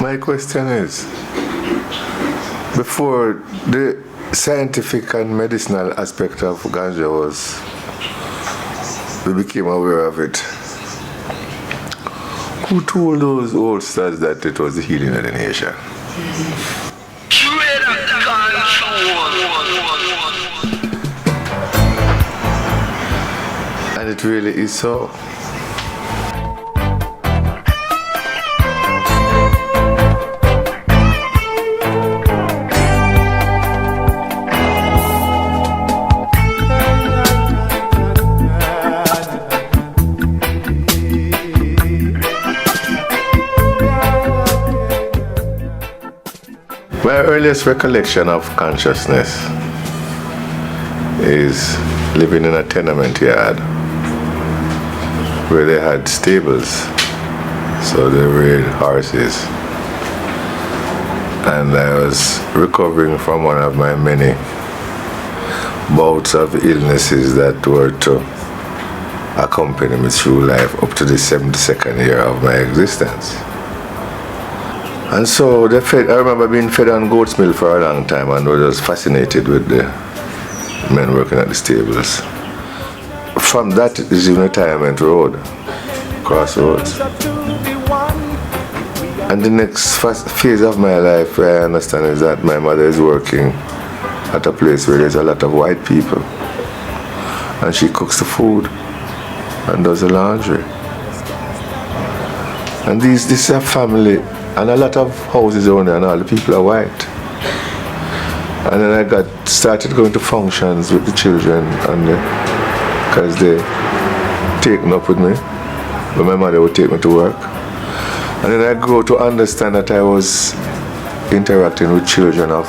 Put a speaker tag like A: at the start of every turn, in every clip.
A: My question is, before the scientific and medicinal aspect of ganja we became aware of it, who told those old studs that it was the healing of the nation? And it really is so. My earliest recollection of consciousness is living in a tenement yard where they had stables, so they reared horses, and I was recovering from one of my many bouts of illnesses that were to accompany me through life up to the 72nd year of my existence. And so I remember being fed on goat's milk for a long time, and I was fascinated with the men working at the stables. From that is in Retirement Road, Crossroads. And the next phase of my life, I understand, is that my mother is working at a place where there's a lot of white people, and she cooks the food and does the laundry. And this is a family. And a lot of houses around there, and all the people are white. And then I started going to functions with the children, and because they taken up with me, but my mother would take me to work. And then I grew to understand that I was interacting with children of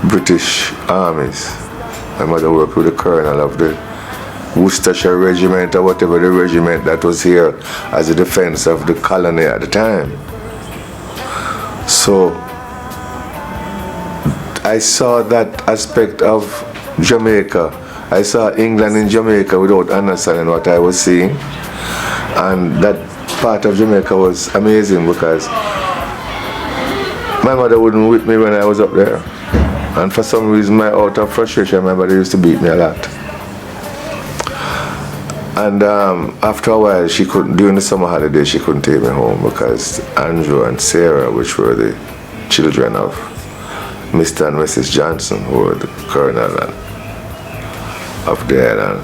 A: British armies. My mother worked with the colonel of the Worcestershire Regiment, or whatever the regiment that was here as a defense of the colony at the time. So I saw that aspect of Jamaica. I saw England in Jamaica without understanding what I was seeing. And that part of Jamaica was amazing because my mother wouldn't whip me when I was up there. And for some reason, out of frustration, my mother used to beat me a lot. And after a while, during the summer holiday, she couldn't take me home because Andrew and Sarah, which were the children of Mr. and Mrs. Johnson, who were the colonel of the island.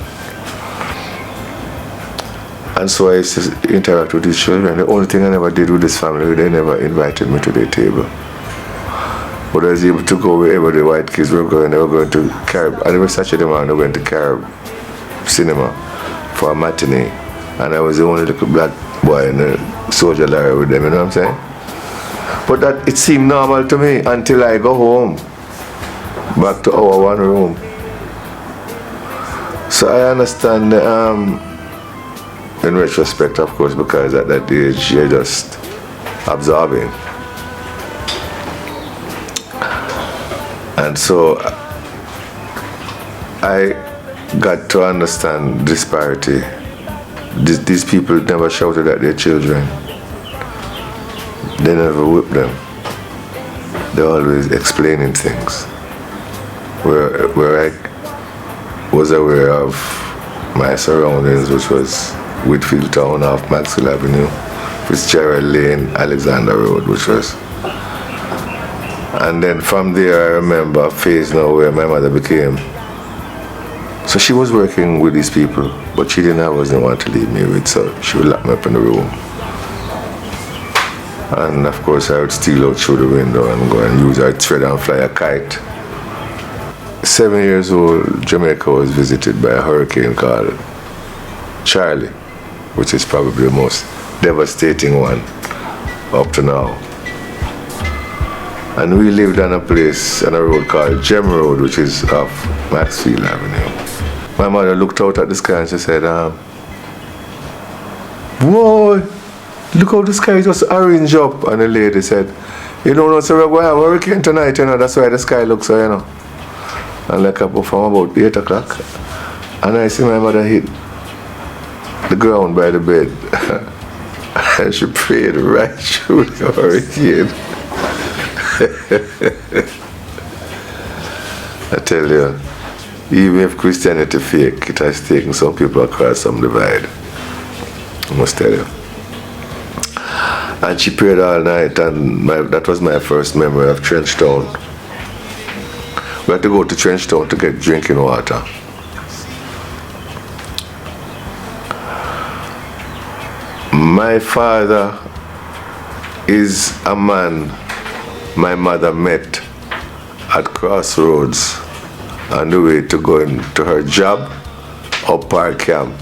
A: And so I used to interact with these children. The only thing I never did with this family, they never invited me to their table. But I was able to go wherever the white kids were going. They were going to Carib, and every Saturday morning they went to Carib cinema for a matinee, and I was the only little black boy in the soldier lorry with them, you know what I'm saying? But that it seemed normal to me until I go home, back to our one room. So I understand, in retrospect, of course, because at that age you're just absorbing. And so I got to understand disparity. These people never shouted at their children. They never whipped them. They're always explaining things. Where I was aware of my surroundings, which was Whitfield Town off Maxwell Avenue, Fitzgerald Lane, Alexander Road, which was. And then from there I remember a phase now where my mother became. So she was working with these people, but she wasn't want to leave me with, so she would lock me up in the room. And of course I would steal out through the window and go and use her thread and fly a kite. 7 years old, Jamaica was visited by a hurricane called Charlie, which is probably the most devastating one up to now. And we lived on a road called Gem Road, which is off Maxfield Avenue. My mother looked out at the sky and she said, "Whoa, look how the sky just orange up." And the lady said, "You know, so we're going to have a hurricane tonight, you know, that's why the sky looks so, you know." And like up from about 8 o'clock, and I see my mother hit the ground by the bed. And she prayed right through the hurricane. I tell you, even if Christianity fake, it has taken some people across some divide. I must tell you. And she prayed all night, and that was my first memory of Trenchtown. We had to go to Trenchtown to get drinking water. My father is a man my mother met at crossroads on the way to go into her job or park camp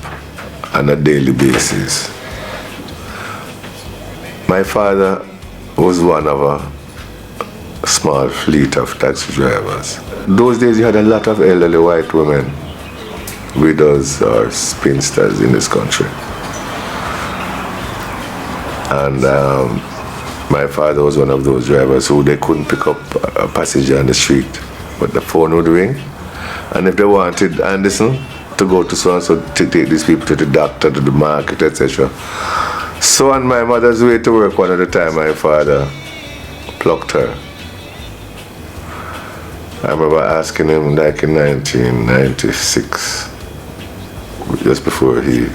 A: on a daily basis. My father was one of a small fleet of taxi drivers. Those days you had a lot of elderly white women, widows or spinsters in this country. And my father was one of those drivers who they couldn't pick up a passenger on the street, but the phone would ring, and if they wanted Anderson to go to so-and-so to take these people to the doctor, to the market, etc. So on my mother's way to work one of the time, my father plucked her. I remember asking him like in 1996, just before he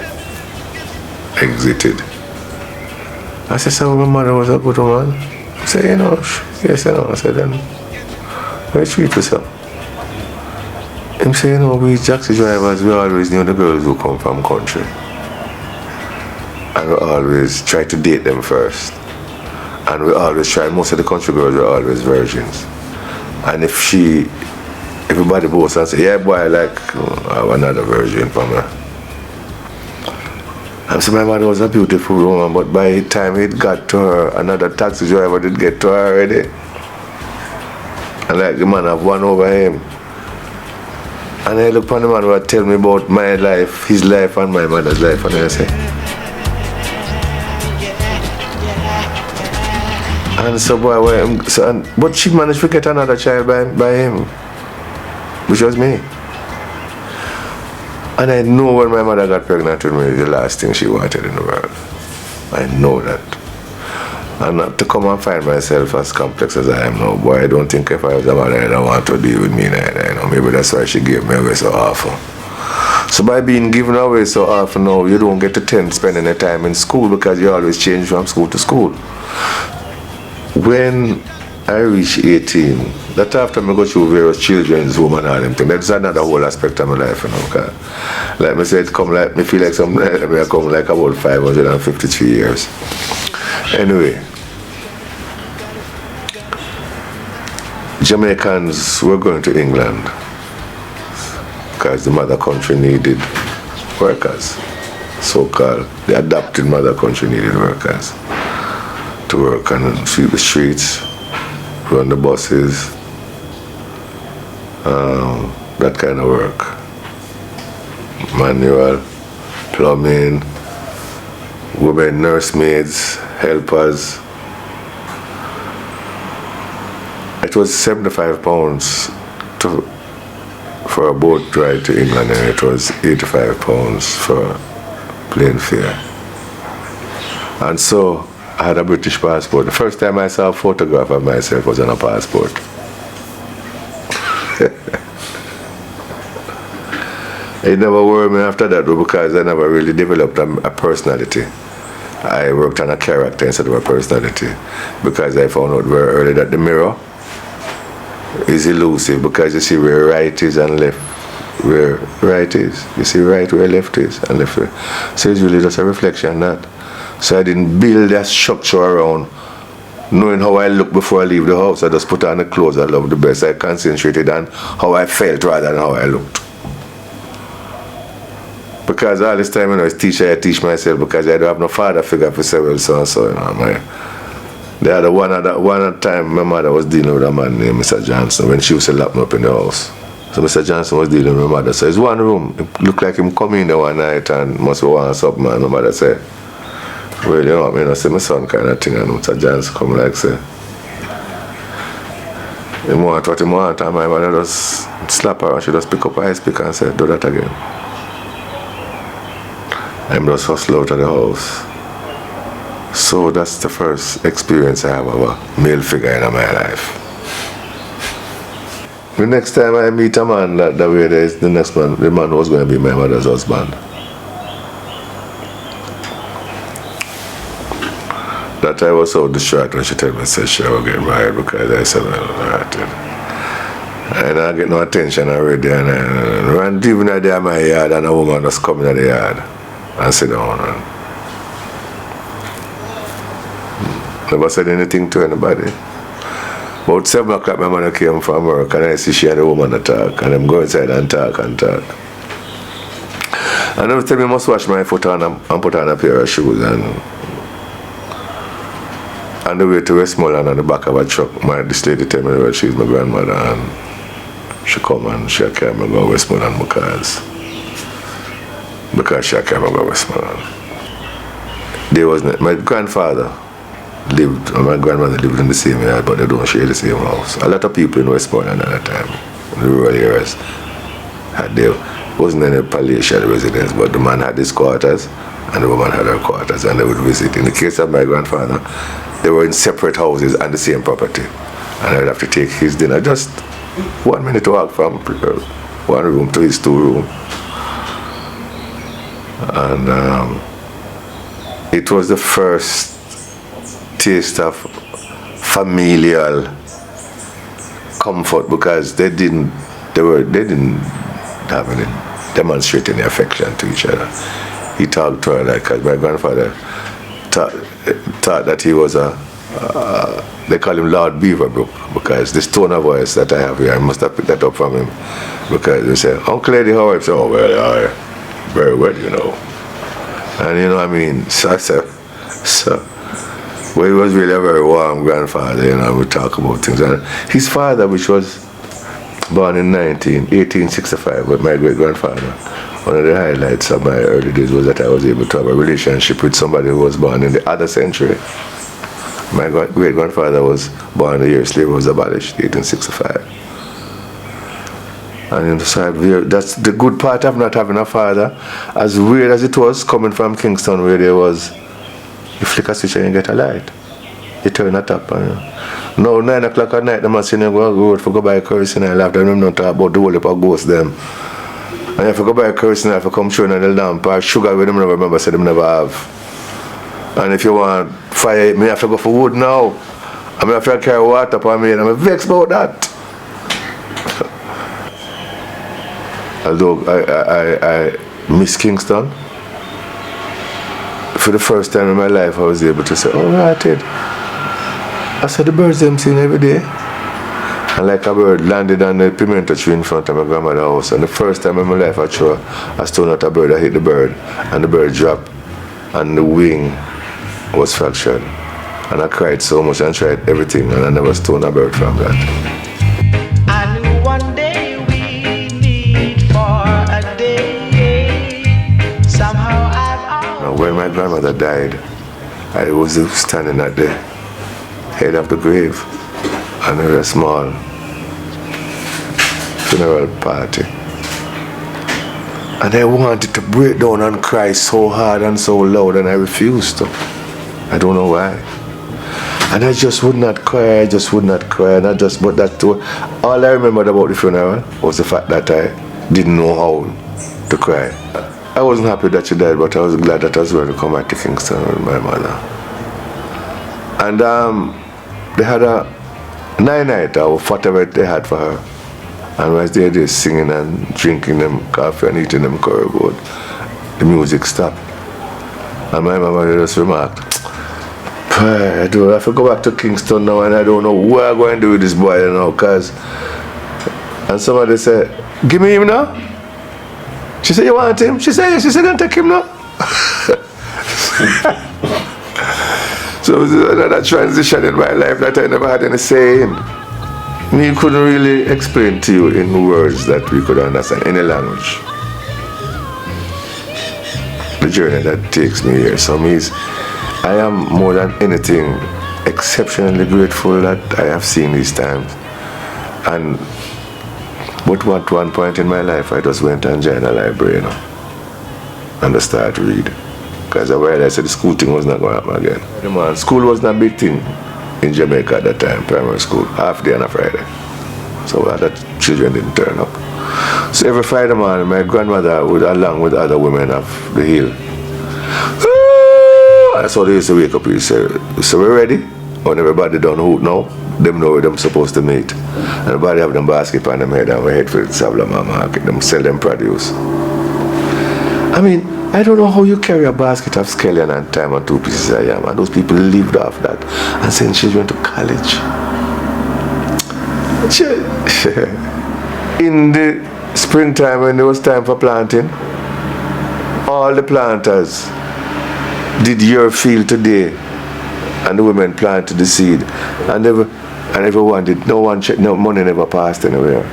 A: exited. I said, so my mother was a good woman? I said, you know, yes, you know. I said, then, why treat us up? He said, you know, we taxi drivers, we always knew the girls who come from country. And we always try to date them first. And we always try, most of the country girls were always virgins. And if everybody boasts and say, yeah, boy, I have another virgin for me. And so my mother was a beautiful woman, but by the time it got to her, another taxi driver did get to her already. And like the man have one over him. And I look upon the man who would tell me about my life, his life and my mother's life, and I say, and so boy, but she managed to get another child by him, which was me. And I know when my mother got pregnant with me, the last thing she wanted in the world. I know that. And not to come and find myself as complex as I am now, boy, I don't think if I was a mother, I don't want to deal with me neither. You know, maybe that's why she gave me away so often. So by being given away so often now, you don't get to tend spending your time in school because you always change from school to school. When I reached 18, that after I go through various children's home and all them things, that's another whole aspect of my life, you know. Cause like me said, me feel like I come like about 553 years. Anyway, Jamaicans were going to England because the mother country needed workers, so-called the adopted mother country needed workers to work and sweep the streets, run the buses, that kind of work. Manual, plumbing, women nursemaids, helpers. It was £75 for a boat ride to England, and it was £85 for plane fare. And so I had a British passport. The first time I saw a photograph of myself was on a passport. It never worried me after that though, because I never really developed a personality. I worked on a character instead of a personality, because I found out very early that the mirror is elusive, because you see where right is and left where right is. You see right where left is and left where. So it's really just a reflection of that. So I didn't build that structure around knowing how I look before I leave the house. I just put on the clothes I love the best. I concentrated on how I felt rather than how I looked. Because all this time, you know, as teacher, I teach myself because I don't have no father figure for several sons, so, you know, there had one time my mother was dealing with a man named Mr. Johnson when she used to lock me up in the house. So Mr. Johnson was dealing with my mother. So it's one room. It looked like him coming in there one night and must be want something, man. My mother said, well, you know what I mean? I said, my son kind of thing, and Mr. Johnson come like, say, he want what he want, and my mother just slap her and she just pick up her ice pick and say, do that again. I'm just hustle out of the house. So that's the first experience I have of a male figure in my life. The next time I meet a man that way, the next man, the man was going to be my mother's husband. That I was so distraught when she told me that she was getting married, because I said, and I get no attention already, and even at there in my yard, and a woman was coming at the yard and sit down and never said anything to anybody. About 7 o'clock my mother came from work, and I see she and the woman to talk, and them go inside and talk and talk. And every time I must wash my foot on and put on a pair of shoes, and on the way to Westmoreland on the back of a truck, this lady tell me that she's my grandmother, and she come and she carry me go to Westmoreland because she carry me go to Westmoreland. My grandfather lived, and my grandmother lived in the same yard, but they don't share the same house. A lot of people in Westmoreland at that time, in the rural areas, wasn't any palatial residence, but the man had his quarters and the woman had her quarters, and they would visit. In the case of my grandfather, they were in separate houses and the same property, and I would have to take his dinner just 1 minute walk from one room to his 2 room. And it was the first taste of familial comfort, because they didn't have any demonstrate any affection to each other. He talked to her like, because my grandfather thought that he was they call him Lord Beaverbrook, because this tone of voice that I have here, I must have picked that up from him, because they say, Uncle Eddie, how are you? Oh, well, very well, you know. And you know what I mean? So well, he was really a very warm grandfather, you know, we talk about things. And his father, which was born in 1865, with my great-grandfather, one of the highlights of my early days was that I was able to have a relationship with somebody who was born in the other century. My great-grandfather was born the year slavery was abolished, 1865. And so that's the good part of not having a father. As weird as it was, coming from Kingston, where there was, you flick a switch and you get a light. You turn it up. Now, 9 o'clock at night, the man saying, go out for go buy kerosene. I laughed at them, not talk about the whole heap of ghosts them. And if you go buy kerosene, if you come showing a little lamp, or sugar, we don't remember, say them never have. And if you want fire, me have to go for wood now. I mean, have to carry water for me, and I'm vexed about that. Although I miss Kingston, for the first time in my life, I was able to say, oh, right, Ed. I saw the birds them sing every day. And like a bird landed on the pimento tree in front of my grandmother's house. And the first time in my life I threw a stone at a bird, I hit the bird. And the bird dropped. And the wing was fractured. And I cried so much and tried everything. And I never stoned a bird from that.
B: I knew one day we meet for a day. Somehow I've
A: when my grandmother died, I was standing at the head of the grave, and there was a small funeral party. And I wanted to break down and cry so hard and so loud, and I refused to. I don't know why. And I just would not cry, and but that too. All I remembered about the funeral was the fact that I didn't know how to cry. I wasn't happy that she died, but I was glad that I was going to come back to Kingston with my mother. And they had a night or whatever they had for her. And while they were singing and drinking them coffee and eating them curry goat, the music stopped. And my mother just remarked, I have to go back to Kingston now, and I don't know what I'm going to do with this boy now, cause. And somebody said, give me him now. She said, you want him? She said, yes. She said, don't take him now. So it was another transition in my life that I never had any say in. Me couldn't really explain to you in words that we could understand, any language, the journey that takes me here. So I am more than anything exceptionally grateful that I have seen these times. But at one point in my life, I just went and joined a library, and I started to read. because I realized that the school thing was not going to happen again. The man, school wasn't a big thing in Jamaica at that time, primary school, half day on a Friday. So other children didn't turn up. So every Friday morning, my grandmother would, along with other women of the hill, that's how they used to wake up. He said, so we're ready? When everybody done hoot now, them know where them supposed to meet. And everybody have them basket on them head and we head for the Sablama market, them sell them produce. I mean, I don't know how you carry a basket of scallion and thyme and 2 pieces of yam, and those people lived off that and sent children to college. In the springtime when it was time for planting, all the planters did your field today, and the women planted the seed, and everyone did. No one checked. No money never passed anywhere.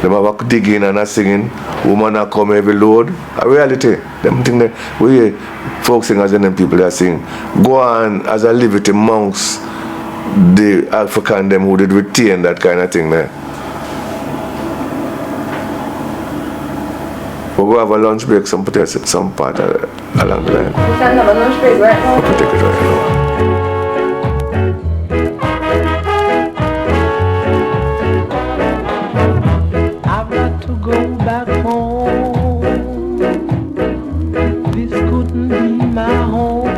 A: Them have a digging and a singing. Woman are come every load. A reality. Them think that we folk singers and them people that sing go on as a liberty amongst the African them who did retain that kind of thing there. We'll go have a lunch break, some potatoes, some part along the line.
C: We can have a lunch break right now.
A: We'll take it right now.
B: I've got to go back home. This couldn't be my home.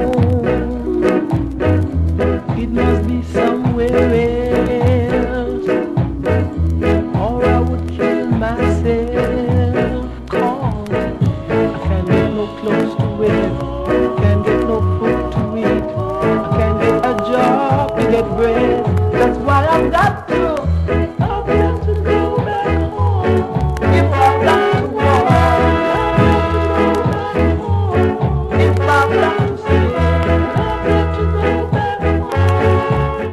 B: It must be somewhere else, or I would kill myself. 'Cause I can't get no clothes to wear, can't get no food to eat, I can't get a job to get bread. That's why I've got to